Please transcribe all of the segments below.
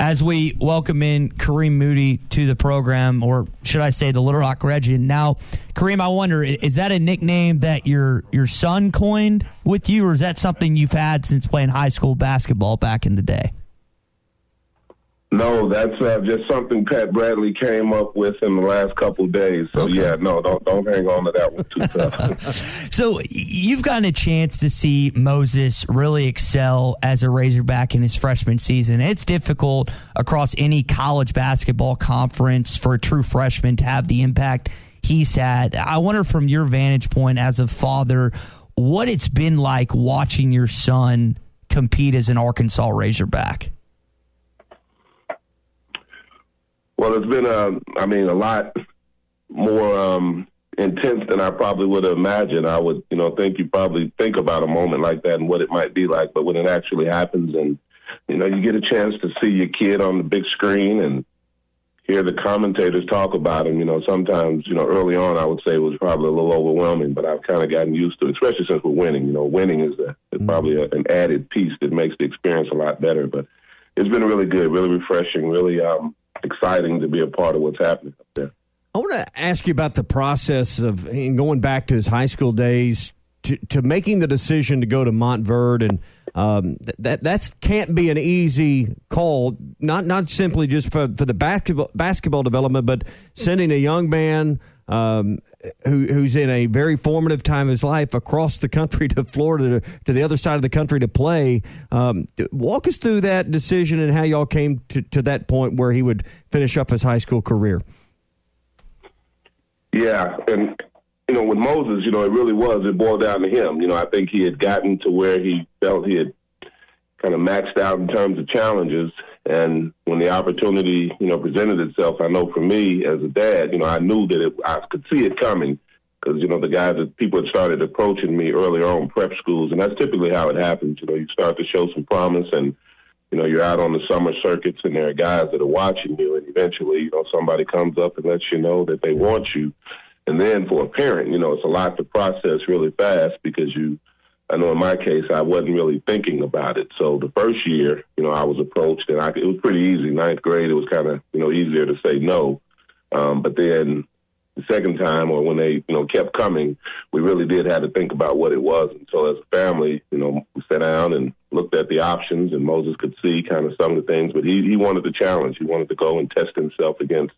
As we welcome in Kareem Moody to the program, or should I say the Little Rock legend. Now, Kareem, I wonder, is that a nickname that your son coined with you, or is that something you've had since playing high school basketball back in the day? No, that's just something Pat Bradley came up with in the last couple of days. So, Okay. yeah, no, don't hang on to that one too tough. So you've gotten a chance to see Moses really excel as a Razorback in his freshman season. It's difficult across any college basketball conference for a true freshman to have the impact he's had. I wonder, from your vantage point as a father, what it's been like watching your son compete as an Arkansas Razorback. Well, it's been, a lot more intense than I probably would have imagined. I would, think you probably think about a moment like that and what it might be like, but when it actually happens and, you get a chance to see your kid on the big screen and hear the commentators talk about him, sometimes, early on I would say it was probably a little overwhelming, but I've kind of gotten used to it, especially since we're winning. Winning is probably an added piece that makes the experience a lot better, but it's been really good, really refreshing, really exciting to be a part of what's happening up there. I want to ask you about the process of going back to his high school days to making the decision to go to Montverde, and that can't be an easy call. Not simply just for the basketball development, but sending a young man who's in a very formative time of his life across the country to Florida, to the other side of the country to play. Walk us through that decision and how y'all came to that point where he would finish up his high school career. Yeah, and, with Moses, it really it boiled down to him. I think he had gotten to where he felt he had kind of maxed out in terms of challenges. And when the opportunity, presented itself, I know for me as a dad, I knew that I could see it coming because, the people had started approaching me earlier on prep schools. And that's typically how it happens. You start to show some promise and, you're out on the summer circuits and there are guys that are watching you. And eventually, somebody comes up and lets you know that they want you. And then for a parent, it's a lot to process really fast because I know in my case, I wasn't really thinking about it. So the first year, I was approached and it was pretty easy. Ninth grade, it was kind of, easier to say no. But then the second time, or when they, kept coming, we really did have to think about what it was. And so as a family, we sat down and looked at the options, and Moses could see kind of some of the things, but he wanted the challenge. He wanted to go and test himself against,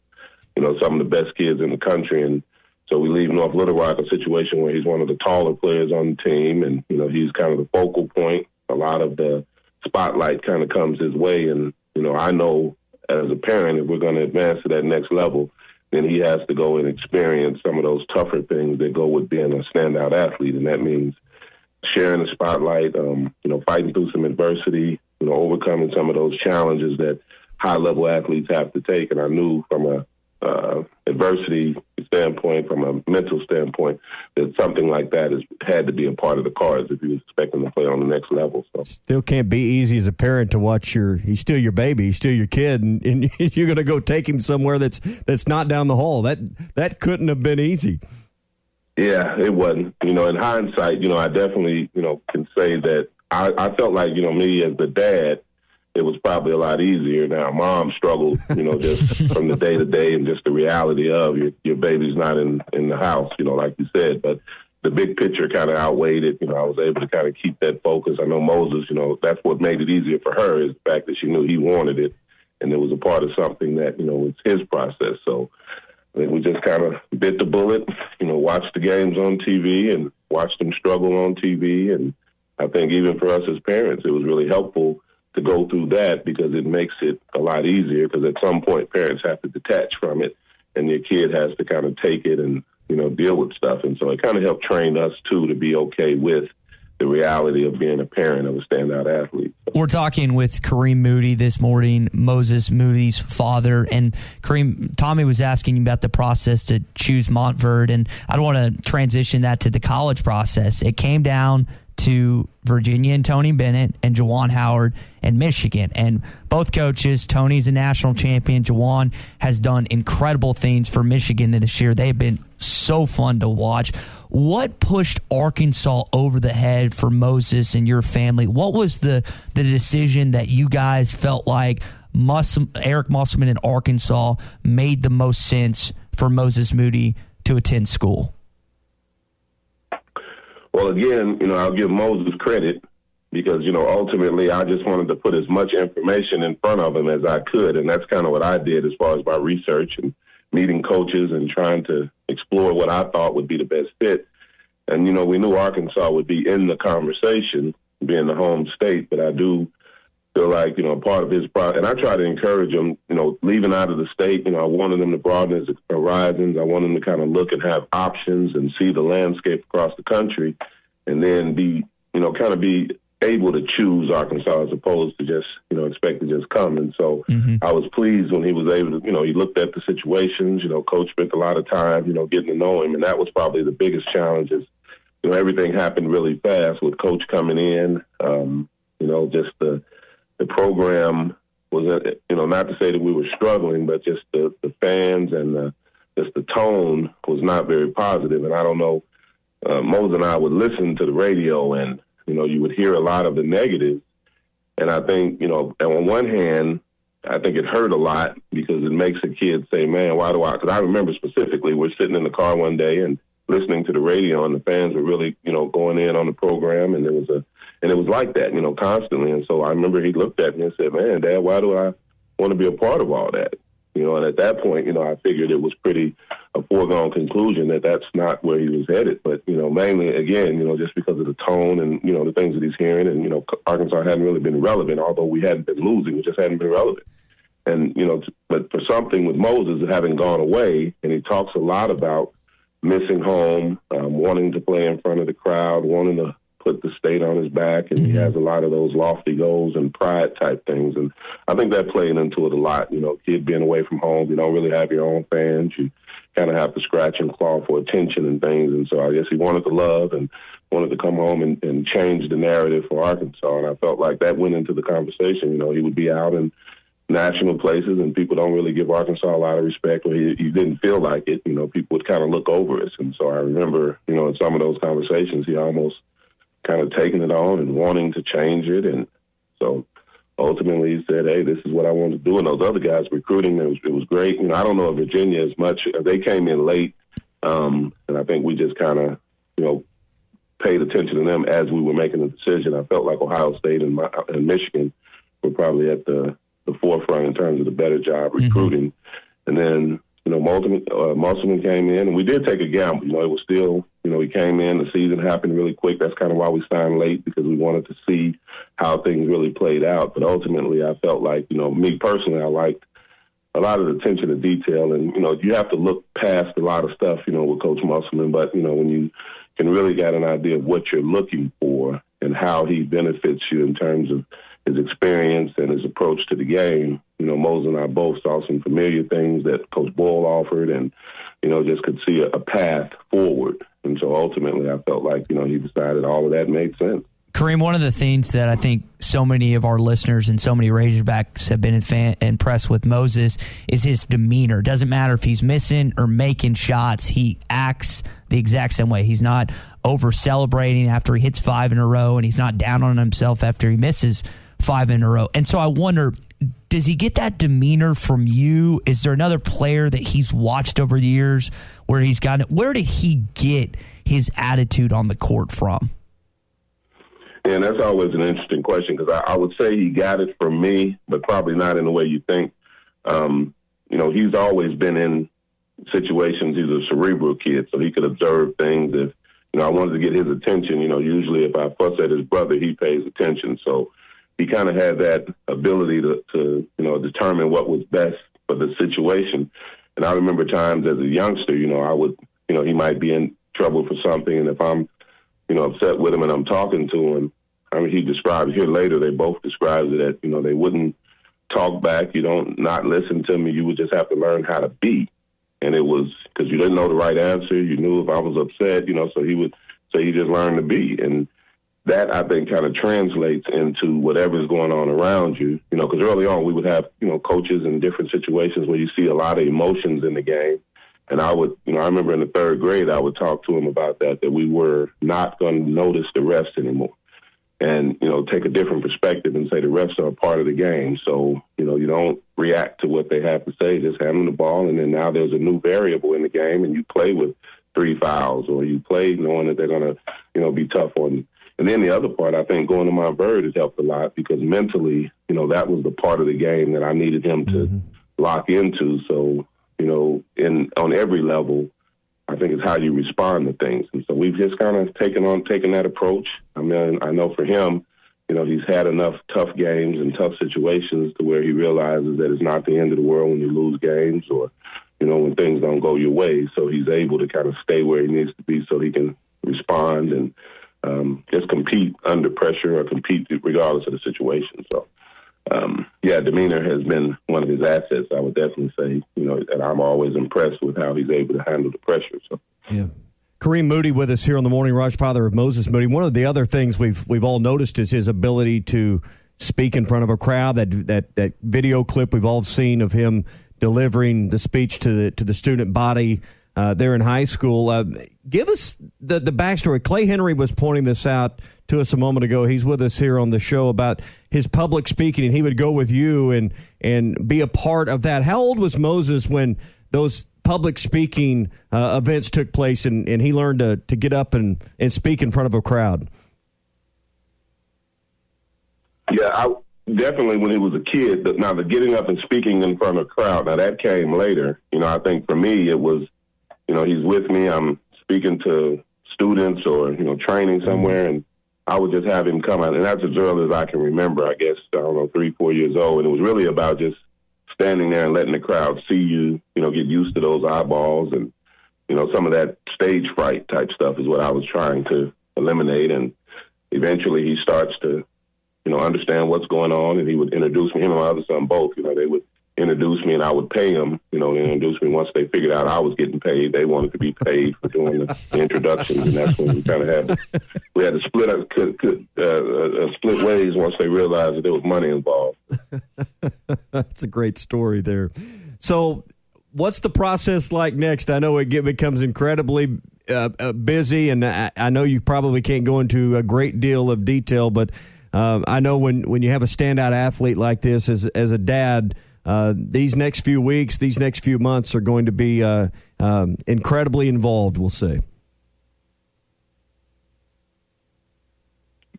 some of the best kids in the country. And so we leave North Little Rock, a situation where he's one of the taller players on the team, and, he's kind of the focal point. A lot of the spotlight kind of comes his way. And, I know as a parent, if we're going to advance to that next level, then he has to go and experience some of those tougher things that go with being a standout athlete. And that means sharing the spotlight, fighting through some adversity, overcoming some of those challenges that high-level athletes have to take. And I knew from a adversity standpoint, from a mental standpoint, that something like that had to be a part of the cards if he was expecting to play on the next level. So still can't be easy as a parent to watch he's still your baby, he's still your kid, and you're going to go take him somewhere that's not down the hall. That couldn't have been easy. Yeah, it wasn't. In hindsight, I definitely, can say that I felt like, me as the dad, it was probably a lot easier. Now, Mom struggled, just from the day to day and just the reality of your baby's not in the house, like you said. But the big picture kind of outweighed it. I was able to kind of keep that focus. I know Moses, that's what made it easier for her is the fact that she knew he wanted it, and it was a part of something that, was his process. So I think we just kind of bit the bullet, watched the games on TV and watched them struggle on TV. And I think even for us as parents, it was really helpful to go through that because it makes it a lot easier because at some point parents have to detach from it and your kid has to kind of take it and, deal with stuff. And so it kind of helped train us, too, to be okay with the reality of being a parent of a standout athlete. We're talking with Kareem Moody this morning, Moses Moody's father. And Kareem, Tommy was asking you about the process to choose Montverde, and I don't want to transition that to the college process. It came down to Virginia and Tony Bennett and Juwan Howard and Michigan. And both coaches, Tony's a national champion. Juwan has done incredible things for Michigan this year. They've been so fun to watch. What pushed Arkansas over the head for Moses and your family? What was the decision that you guys felt like Eric Musselman in Arkansas made the most sense for Moses Moody to attend school? Well, again, I'll give Moses credit because, ultimately I just wanted to put as much information in front of him as I could. And that's kind of what I did as far as my research and meeting coaches and trying to explore what I thought would be the best fit. And, we knew Arkansas would be in the conversation, being the home state, but I do feel like, part of his process, and I try to encourage him, leaving out of the state, I wanted him to broaden his horizons. I want him to kind of look and have options and see the landscape across the country and then be, kind of be able to choose Arkansas as opposed to just, expect to just come. And so I was pleased when he was able to, he looked at the situations, Coach spent a lot of time, getting to know him. And that was probably the biggest challenge is, everything happened really fast with Coach coming in. Just the program was, not to say that we were struggling, but just the fans and just the tone was not very positive. And I don't know, Mose and I would listen to the radio and, you would hear a lot of the negatives. And I think, on one hand, I think it hurt a lot because it makes a kid say, man, why do I? Because I remember specifically we're sitting in the car one day and listening to the radio and the fans were really, going in on the program. And it was like that, constantly. And so I remember he looked at me and said, man, Dad, why do I want to be a part of all that? And at that point, I figured it was pretty a foregone conclusion that that's not where he was headed. But, mainly, again, just because of the tone and, the things that he's hearing. And, Arkansas hadn't really been relevant, although we hadn't been losing. We just hadn't been relevant. And, but for something with Moses having gone away, and he talks a lot about missing home, wanting to play in front of the crowd, wanting to put the state on his back, and he has a lot of those lofty goals and pride type things. And I think that played into it a lot. Kid being away from home, you don't really have your own fans. You kind of have to scratch and claw for attention and things. And so I guess he wanted to love and wanted to come home and change the narrative for Arkansas. And I felt like that went into the conversation. He would be out in national places and people don't really give Arkansas a lot of respect, or he didn't feel like it. People would kind of look over us. And so I remember, in some of those conversations, he almost kind of taking it on and wanting to change it. And so ultimately he said, hey, this is what I want to do. And those other guys recruiting, it was great. I don't know if Virginia as much. They came in late, and I think we just kind of, paid attention to them as we were making the decision. I felt like Ohio State and Michigan were probably at the forefront in terms of the better job recruiting. And then, Musselman came in, and we did take a gamble. It was still, he came in, the season happened really quick. That's kind of why we signed late, because we wanted to see how things really played out. But ultimately, I felt like, me personally, I liked a lot of the attention to detail. And, you have to look past a lot of stuff, with Coach Musselman. But, when you can really get an idea of what you're looking for and how he benefits you in terms of his experience and his approach to the game, Mose and I both saw some familiar things that Coach Boyle offered and, just could see a path forward. And so ultimately I felt like, he decided all of that made sense. Kareem, one of the things that I think so many of our listeners and so many Razorbacks have been impressed with Moses is his demeanor. Doesn't matter if he's missing or making shots, he acts the exact same way. He's not over-celebrating after he hits 5 in a row, and he's not down on himself after he misses 5 in a row. And so I wonder, does he get that demeanor from you? Is there another player that he's watched over the years where he's gotten it? Where did he get his attitude on the court from? And that's always an interesting question, because I would say he got it from me, but probably not in the way you think. He's always been in situations. He's a cerebral kid, so he could observe things. If, I wanted to get his attention, usually if I fuss at his brother, he pays attention. So he kind of had that ability to determine what was best for the situation. And I remember times as a youngster, I would, he might be in trouble for something, and if I'm, upset with him and I'm talking to him, he describes here later, they both described it that, they wouldn't talk back. You don't not listen to me. You would just have to learn how to be. And it was because you didn't know the right answer. You knew if I was upset, so he would say you just learn to be. And that, I think, kind of translates into whatever's going on around you, because early on we would have, coaches in different situations where you see a lot of emotions in the game. And I would, I remember in the 3rd grade, I would talk to him about that we were not going to notice the rest anymore. and, take a different perspective and say the refs are a part of the game. So, you don't react to what they have to say, just hand them the ball, and then now there's a new variable in the game, and you play with 3 fouls, or you play knowing that they're going to, be tough on you. And then the other part, I think going to Montverde has helped a lot because mentally, that was the part of the game that I needed him to lock into. So, on every level, I think it's how you respond to things. And so we've just kind of taken that approach. I mean, I know for him, he's had enough tough games and tough situations to where he realizes that it's not the end of the world when you lose games or, when things don't go your way. So he's able to kind of stay where he needs to be so he can respond and just compete under pressure or compete regardless of the situation. So, demeanor has been one of his assets. I would definitely say, and I'm always impressed with how he's able to handle the pressure. So, yeah. Kareem Moody with us here on the Morning Rush, father of Moses Moody. One of the other things we've all noticed is his ability to speak in front of a crowd. That video clip we've all seen of him delivering the speech to the student body there in high school. Give us the backstory. Clay Henry was pointing this out to us a moment ago. He's with us here on the show about his public speaking, and he would go with you and be a part of that. How old was Moses when those public speaking events took place and he learned to get up and speak in front of a crowd? Yeah, definitely when he was a kid. Now, the getting up and speaking in front of a crowd, now that came later. I think for me it was, he's with me, I'm speaking to students or, training somewhere, and I would just have him come out. And that's as early as I can remember, I guess, 3, 4 years old. And it was really about just standing there and letting the crowd see you, get used to those eyeballs. And, some of that stage fright type stuff is what I was trying to eliminate. And eventually he starts to, understand what's going on. And he would introduce me, him and my other son both, they would introduce me and I would pay them, introduce me. Once they figured out I was getting paid, they wanted to be paid for doing the introductions, and that's when we kind of had to split ways once they realized that there was money involved. That's a great story there. So what's the process like next? I know it becomes incredibly busy, and I know you probably can't go into a great deal of detail, but I know when you have a standout athlete like this as a dad, these next few weeks, these next few months are going to be incredibly involved, we'll say.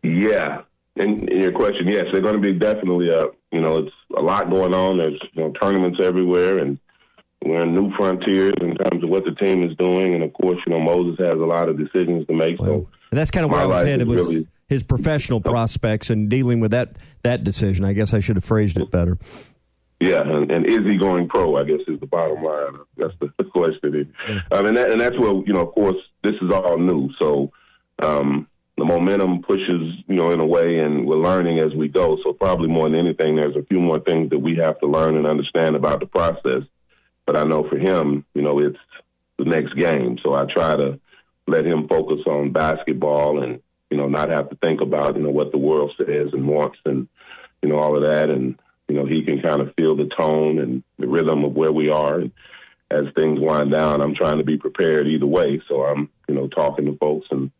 Yeah. And in your question, yes, they're going to be definitely, it's a lot going on. There's tournaments everywhere, and we're in new frontiers in terms of what the team is doing. And, of course, Moses has a lot of decisions to make. Well, and that's kind of where I was headed with his professional prospects and dealing with that decision. I guess I should have phrased it better. Yeah, and is he going pro, I guess, is the bottom line. That's the question. And that's where, of course, this is all new. So the momentum pushes, in a way, and we're learning as we go. So probably more than anything, there's a few more things that we have to learn and understand about the process. But I know for him, it's the next game. So I try to let him focus on basketball and, not have to think about, what the world says and wants and, all of that. And, he can kind of feel the tone and the rhythm of where we are. And as things wind down, I'm trying to be prepared either way. So I'm, talking to folks and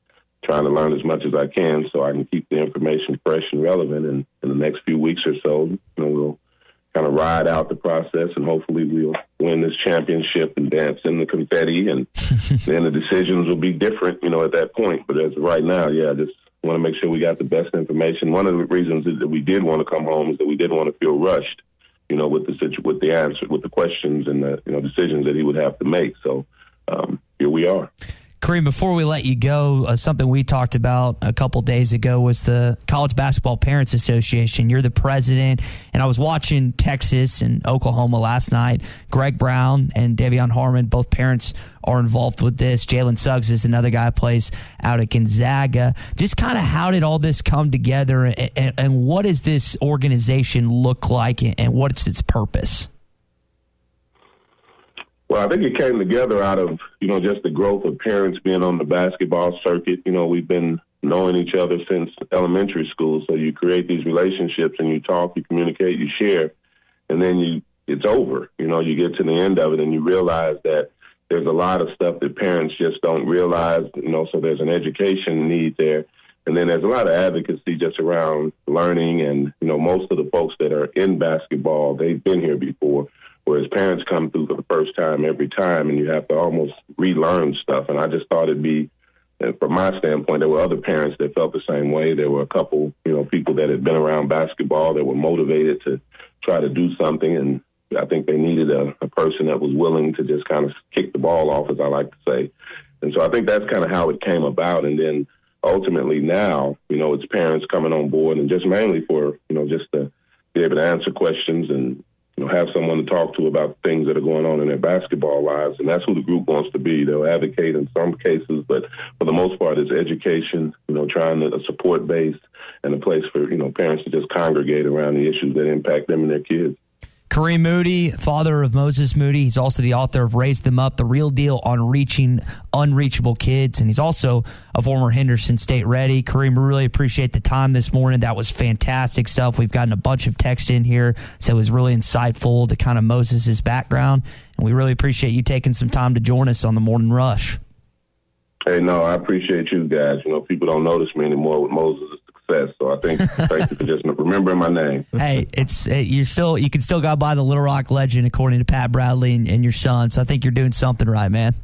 trying to learn as much as I can so I can keep the information fresh and relevant. And in the next few weeks or so, we'll kind of ride out the process, and hopefully we'll win this championship and dance in the confetti. And then the decisions will be different, at that point. But as of right now, I just want to make sure we got the best information. One of the reasons that we did want to come home is that we didn't want to feel rushed, with the answer, with the questions and the decisions that he would have to make. So here we are. Kareem, before we let you go, something we talked about a couple days ago was the College Basketball Parents Association. You're the president, and I was watching Texas and Oklahoma last night. Greg Brown and Davion Harmon, both parents, are involved with this. Jalen Suggs is another guy who plays out at Gonzaga. Just kind of how did all this come together, and what does this organization look like, and what's its purpose? Well, I think it came together out of, just the growth of parents being on the basketball circuit. We've been knowing each other since elementary school. So you create these relationships and you talk, you communicate, you share, and then it's over. You get to the end of it and you realize that there's a lot of stuff that parents just don't realize, so there's an education need there. And then there's a lot of advocacy just around learning. And, most of the folks that are in basketball, they've been here before, whereas parents come through for the first time every time, and you have to almost relearn stuff. And I just thought it'd be, and from my standpoint, there were other parents that felt the same way. There were a couple, people that had been around basketball that were motivated to try to do something. And I think they needed a person that was willing to just kind of kick the ball off, as I like to say. And so I think that's kind of how it came about. And then ultimately now, it's parents coming on board, and just mainly for, just to be able to answer questions and, have someone to talk to about things that are going on in their basketball lives. And that's who the group wants to be. They'll advocate in some cases, but for the most part, it's education, trying to a support base and a place for, parents to just congregate around the issues that impact them and their kids. Kareem Moody, father of Moses Moody. He's also the author of Raise Them Up, The Real Deal on Reaching Unreachable Kids. And he's also a former Henderson State Ready. Kareem, we really appreciate the time this morning. That was fantastic stuff. We've gotten a bunch of text in here, so it was really insightful to kind of Moses' background. And we really appreciate you taking some time to join us on the Morning Rush. Hey, no, I appreciate you guys. People don't notice me anymore with Moses' success, so I think thank you for just remembering my name. Hey, you can still go by the Little Rock legend, according to Pat Bradley and your son. So I think you're doing something right, man.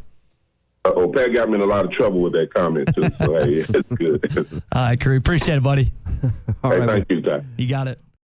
Pat got me in a lot of trouble with that comment too. So hey, it's good. All right, Kareem, appreciate it, buddy. Hey, thank you, Ty. You got it.